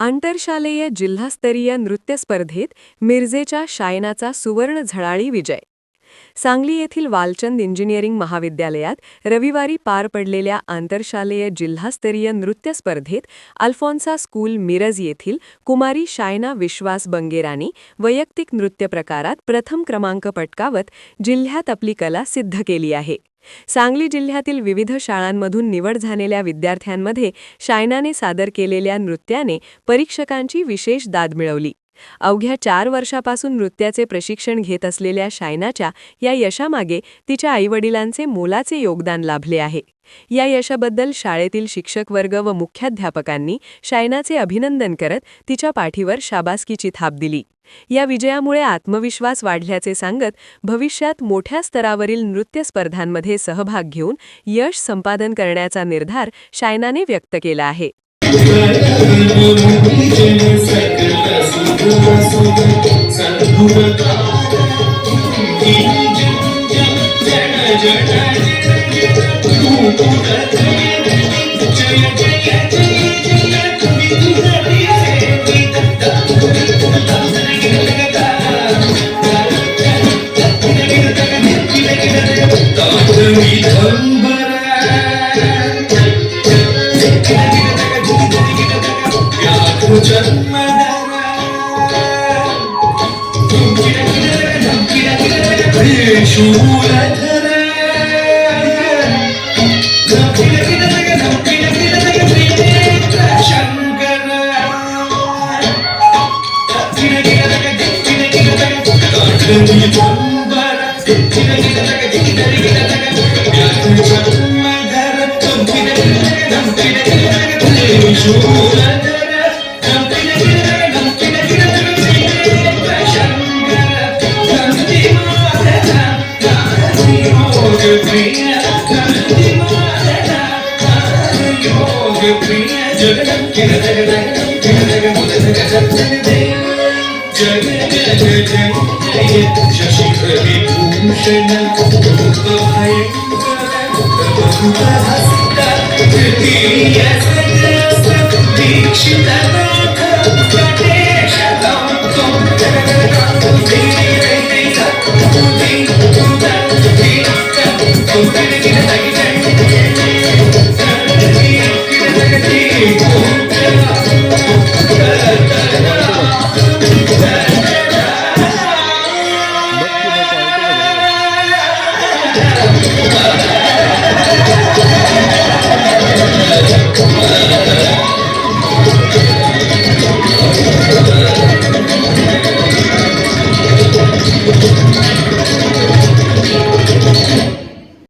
आंतरशालेय जिल्हास्तरीय नृत्य स्पर्धेत मिरजेच्या शायनाचा सुवर्ण झळाळी विजय. सांगली येथील वालचंद इंजिनिअरिंग महाविद्यालयात रविवारी पार पडलेल्या आंतरशालेय जिल्हास्तरीय नृत्य स्पर्धेत अल्फॉन्सा स्कूल मिरज येथील कुमारी शायना विश्वास बंगेरानी वैयक्तिक नृत्य प्रकारात प्रथम क्रमांक पटकावत जिल्ह्यात आपली कला सिद्ध केली आहे. सांगली जिल्ह्यातील विविध शाळांमधून निवड झालेल्या विद्यार्थ्यांमध्ये शायनाने सादर केलेल्या नृत्याने परीक्षकांची विशेष दाद मिळवली. अवघ्या 4 वर्षापासून नृत्याचे प्रशिक्षण घेत असलेल्या शायनाच्या या यशामागे तिच्या आईवडिलांचे मोलाचे योगदान लाभले आहे. या यशाबद्दल शाळेतील शिक्षक वर्ग व मुख्याध्यापकांनी शायनाचे अभिनंदन करत तिच्या पाठीवर शाबासकीची थाप दिली. या विजयामुळे आत्मविश्वास वाढल्याचे सांगत भविष्यात मोठ्या स्तरावरील नृत्य स्पर्धांमध्ये सहभाग घेऊन यश संपादन करण्याचा निर्धार शायनाने व्यक्त केला आहे.